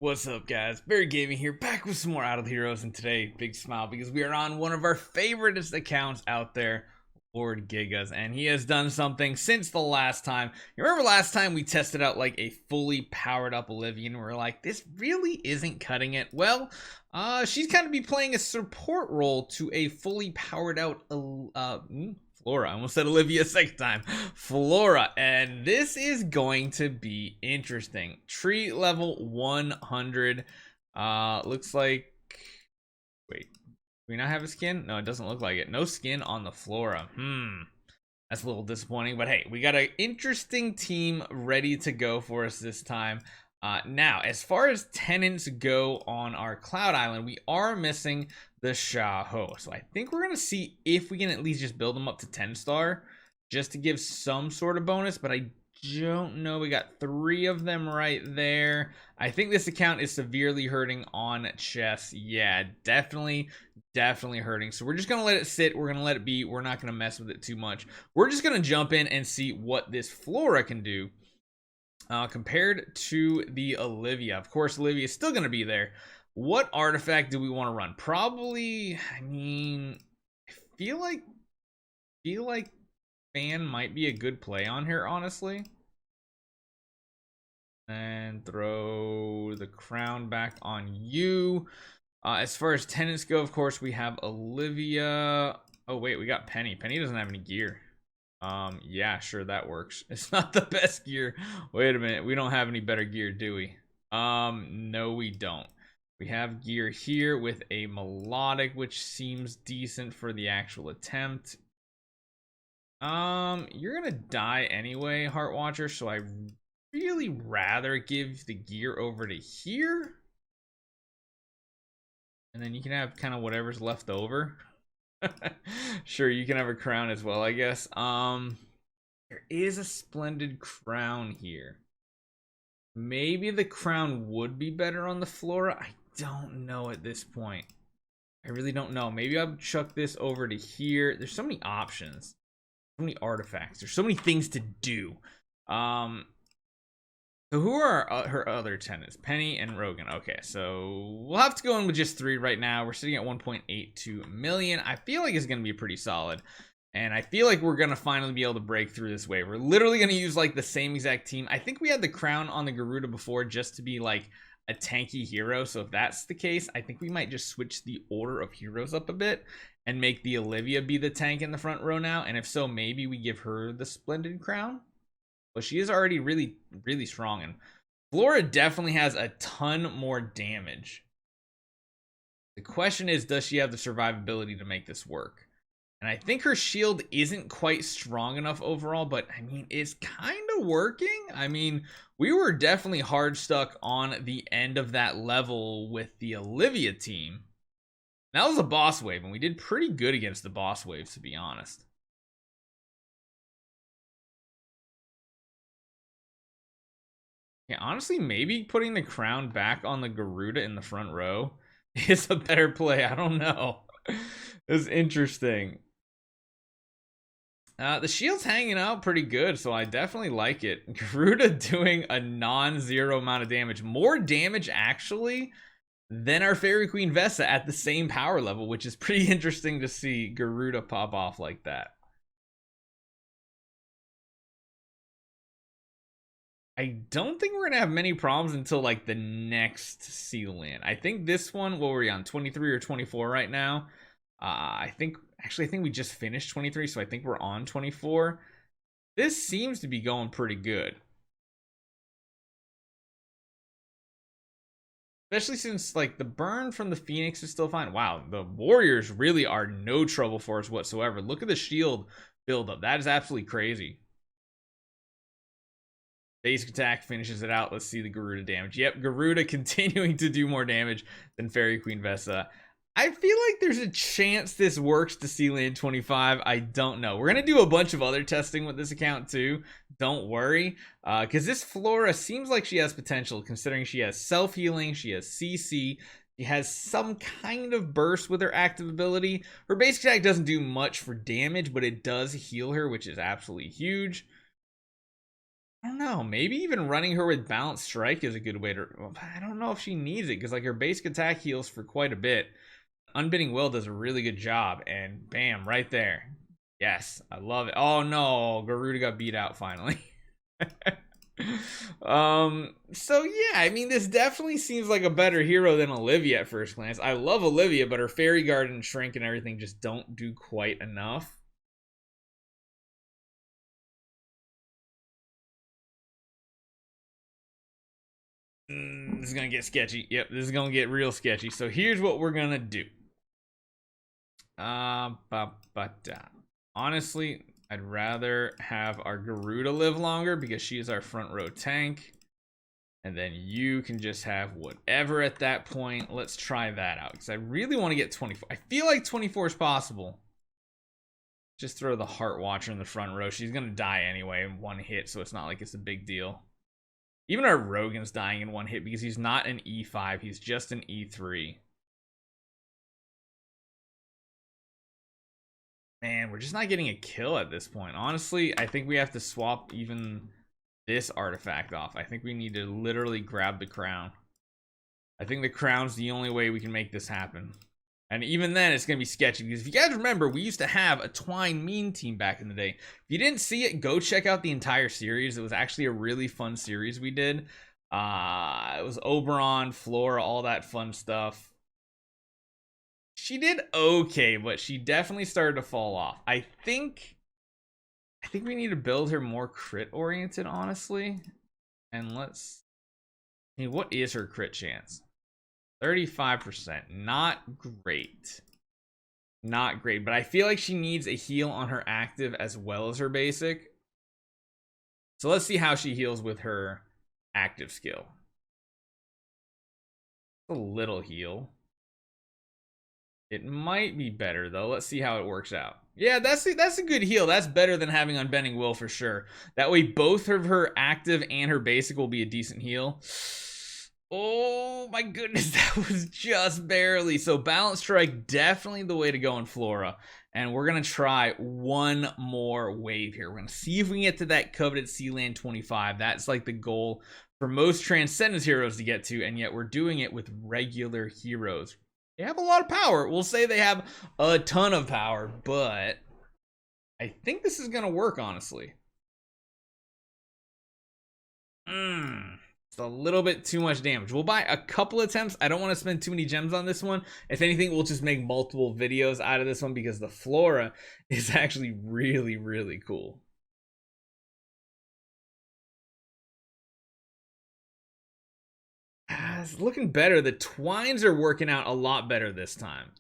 What's up, guys? Barry Gaming here, back with some more Idle Heroes, and today, big smile because we are on one of our favoriteest accounts out there, LordGegga's, and he has done something since the last time. You remember last time we tested out like a fully powered up Olivia, and we were like, this really isn't cutting it. Well, she's kind of be playing a support role to a fully powered out Flora. I almost said Olivia a second time. Flora. And this is going to be interesting. Tree level 100. Looks like... Wait. Do we not have a skin? No, it doesn't look like it. No skin on the Flora. That's a little disappointing. But hey, we got an interesting team ready to go for us this time. Now, as far as tenants go on our Cloud Island, we are missing the Shaho. So I think we're going to see if we can at least just build them up to 10-star just to give some sort of bonus, but I don't know. We got 3 of them right there. I think this account is severely hurting on chests. Yeah, definitely hurting. So we're just going to let it sit. We're going to let it be. We're not going to mess with it too much. We're just going to jump in and see what this Flora can do. Compared to the Olivia. Of course, Olivia is still going to be there. What artifact do we want to run? Probably, I mean, I feel like Fan might be a good play on here, honestly. And throw the crown back on you. As far as tenants go, of course, we have Olivia. Oh, wait, we got Penny. Penny doesn't have any gear. Yeah, sure, that works. It's not the best gear. Wait a minute, we don't have any better gear, do we? No, we don't. We have gear here with a melodic, which seems decent for the actual attempt. You're gonna die anyway, Heart Watcher, so I really rather give the gear over to here. And then you can have kind of whatever's left over. Sure, you can have a crown as well, I guess. There is a splendid crown here. Maybe the crown would be better on the Flora. I don't know at this point. I really don't know. Maybe I'll chuck this over to here. There's so many options. So many artifacts. There's so many things to do. So who are her other tenants? Penny and Rogan. Okay, so we'll have to go in with just 3 right now. We're sitting at 1.82 million. I feel like it's going to be pretty solid. And I feel like we're going to finally be able to break through this wave. We're literally going to use like the same exact team. I think we had the crown on the Garuda before just to be like a tanky hero. So if that's the case, I think we might just switch the order of heroes up a bit and make the Olivia be the tank in the front row now. And if so, maybe we give her the splendid crown. But she is already really strong, and Flora definitely has a ton more damage. The question is, does she have the survivability to make this work? And I think her shield isn't quite strong enough overall, but I mean, it's kind of working. I mean, we were definitely hard stuck on the end of that level with the Olivia team. That was a boss wave, and we did pretty good against the boss waves, to be honest. Yeah, honestly, maybe putting the crown back on the Garuda in the front row is a better play. I don't know. It's interesting. The shield's hanging out pretty good, so I definitely like it. Garuda doing a non-zero amount of damage. More damage, actually, than our Fairy Queen Vesa at the same power level, which is pretty interesting to see Garuda pop off like that. I don't think we're gonna have many problems until like the next seal in. I think this one, what were we on, 23 or 24 right now? I think we just finished 23, so I think we're on 24. This seems to be going pretty good. Especially since like the burn from the Phoenix is still fine. Wow, the Warriors really are no trouble for us whatsoever. Look at the shield buildup. That is absolutely crazy. Basic attack finishes it out. Let's see the Garuda damage. Yep, Garuda continuing to do more damage than Fairy Queen Vesa. I feel like there's a chance this works to seal in 25. I don't know. We're going to do a bunch of other testing with this account too. Don't worry. Because this Flora seems like she has potential, considering she has self-healing, she has CC, she has some kind of burst with her active ability. Her basic attack doesn't do much for damage, but it does heal her, which is absolutely huge. I don't know. Maybe even running her with Balanced Strike is a good way to... Well, I don't know if she needs it, because like her basic attack heals for quite a bit. Unbending Will does a really good job, and bam, right there. Yes, I love it. Oh no, Garuda got beat out finally. So yeah, I mean, this definitely seems like a better hero than Olivia at first glance. I love Olivia, but her Fairy Guard and Shrink and everything just don't do quite enough. This is gonna get sketchy. Yep, this is gonna get real sketchy. So here's what we're gonna do. Honestly, I'd rather have our Garuda live longer because she is our front row tank. And then you can just have whatever at that point. Let's try that out because I really want to get 24. I feel like 24 is possible. Just throw the Heart Watcher in the front row. She's gonna die anyway in one hit, so it's not like it's a big deal. Even our Rogan's dying in one hit because he's not an E5. He's just an E3. Man, we're just not getting a kill at this point. Honestly, I think we have to swap even this artifact off. I think we need to literally grab the crown. I think the crown's the only way we can make this happen. And even then, it's going to be sketchy. Because if you guys remember, we used to have a Twine Mean team back in the day. If you didn't see it, go check out the entire series. It was actually a really fun series we did. It was Oberon, Flora, all that fun stuff. She did okay, but she definitely started to fall off. I think we need to build her more crit oriented, honestly. And let's... I mean, what is her crit chance? 35%. Not great. Not great, but I feel like she needs a heal on her active as well as her basic. So let's see how she heals with her active skill. A little heal. It might be better though. Let's see how it works out. Yeah, that's a good heal. That's better than having Unbending Will for sure. That way both of her active and her basic will be a decent heal. Oh my goodness, that was just barely. So Balanced Strike, definitely the way to go in Flora. And we're going to try one more wave here. We're going to see if we can get to that coveted Sealand 25. That's like the goal for most Transcendence heroes to get to. And yet we're doing it with regular heroes. They have a lot of power. We'll say they have a ton of power, but I think this is going to work, honestly. It's a little bit too much damage. We'll buy a couple attempts. I don't want to spend too many gems on this one. If anything, we'll just make multiple videos out of this one because the Flora is actually really, really cool. It's looking better. The twines are working out a lot better this time.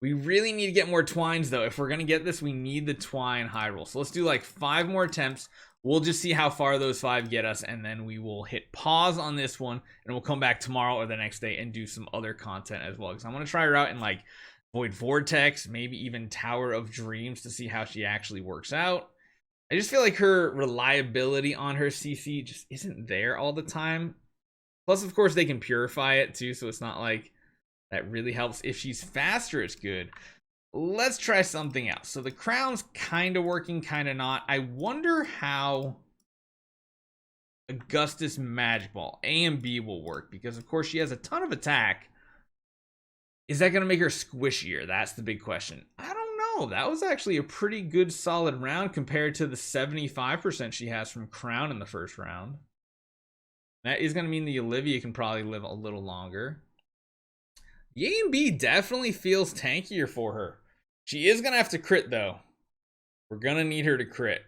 We really need to get more twines though. If we're going to get this, we need the twine high roll. So let's do like 5 more attempts. We'll just see how far those 5 get us, and then we will hit pause on this one, and we'll come back tomorrow or the next day and do some other content as well. Because I want to try her out in like Void Vortex, maybe even Tower of Dreams to see how she actually works out. I just feel like her reliability on her CC just isn't there all the time. Plus, of course, they can purify it too, so it's not like that really helps. If she's faster, it's good. Let's try something else. So the crown's kind of working, kind of not. I wonder how Augustus Magic Ball, A and B, will work. Because, of course, she has a ton of attack. Is that going to make her squishier? That's the big question. I don't know. That was actually a pretty good solid round compared to the 75% she has from Crown in the first round. That is going to mean the Olivia can probably live a little longer. The A and B definitely feels tankier for her. She is going to have to crit, though. We're going to need her to crit.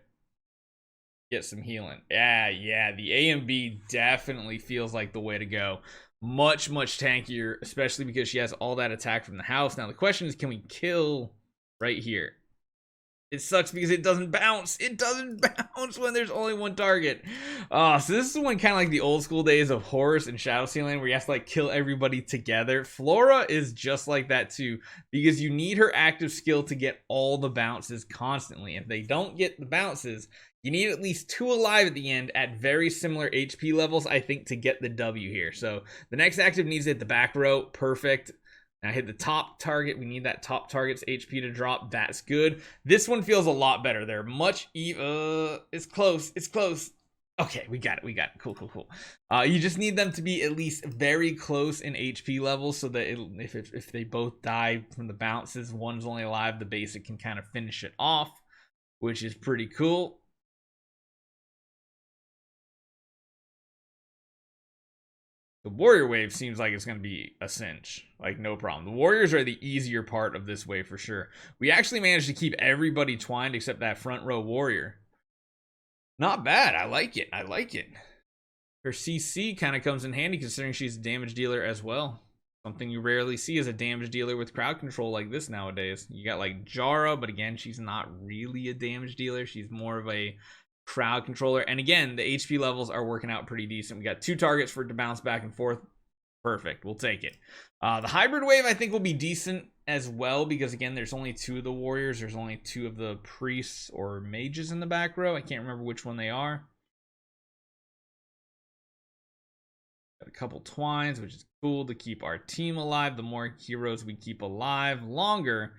Get some healing. Yeah. The A and B definitely feels like the way to go. Much, much tankier, especially because she has all that attack from the house. Now, the question is, can we kill right here? It sucks because it doesn't bounce. It doesn't bounce when there's only one target. So this is one kind of like the old school days of Horus and Shadow Sealand where you have to like kill everybody together. Flora is just like that too because you need her active skill to get all the bounces constantly. If they don't get the bounces, you need at least 2 alive at the end at very similar HP levels, I think, to get the W here. So the next active needs to hit the back row. Perfect. Now hit the top target. We need that top target's HP to drop. That's good. This one feels a lot better. They're much it's close. It's close. Okay, we got it. We got it. Cool, cool, cool. You just need them to be at least very close in HP levels so that if they both die from the bounces, one's only alive, the basic can kind of finish it off, which is pretty cool. The warrior wave seems like it's going to be a cinch. Like, no problem. The warriors are the easier part of this wave for sure. We actually managed to keep everybody twined except that front row warrior. Not bad. I like it. I like it. Her CC kind of comes in handy considering she's a damage dealer as well. Something you rarely see as a damage dealer with crowd control like this nowadays. You got like Jara, but again, she's not really a damage dealer. She's more of a crowd controller. And again, the HP levels are working out pretty decent. We got 2 targets for it to bounce back and forth. Perfect. We'll take it. The hybrid wave, I think, will be decent as well because, again, there's only 2 of the warriors. There's only 2 of the priests or mages in the back row. I can't remember which one they are. Got a couple twines, which is cool to keep our team alive. The more heroes we keep alive longer,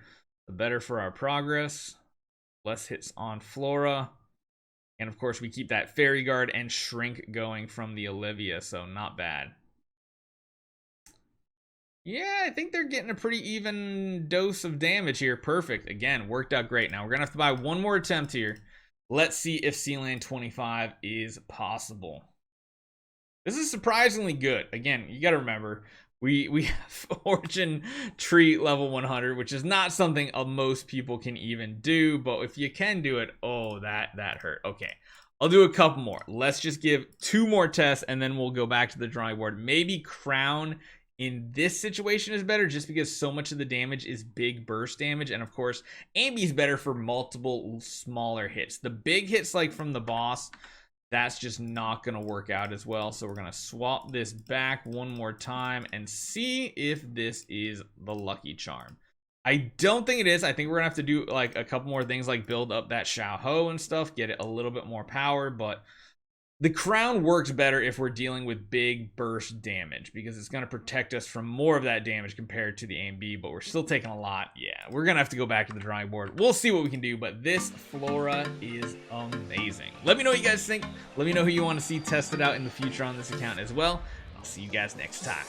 the better for our progress. Less hits on Flora. And of course, we keep that Fairy Guard and Shrink going from the Olivia, so not bad. Yeah, I think they're getting a pretty even dose of damage here. Perfect. Again, worked out great. Now we're going to have to buy one more attempt here. Let's see if C-Lane 25 is possible. This is surprisingly good. Again, you got to remember, we have Fortune Tree level 100, which is not something most people can even do, but if you can do it, oh, that hurt. Okay, I'll do a couple more. Let's just give 2 more tests, and then we'll go back to the drawing board. Maybe Crown in this situation is better just because so much of the damage is big burst damage, and of course, Ambi's better for multiple smaller hits. The big hits like from the boss, that's just not going to work out as well. So we're going to swap this back one more time and see if this is the lucky charm. I don't think it is. I think we're going to have to do like a couple more things like build up that Xiao Ho and stuff, get it a little bit more power, but the crown works better if we're dealing with big burst damage because it's going to protect us from more of that damage compared to the AMB, but we're still taking a lot. Yeah, we're going to have to go back to the drawing board. We'll see what we can do, but this Flora is amazing. Let me know what you guys think. Let me know who you want to see tested out in the future on this account as well. I'll see you guys next time.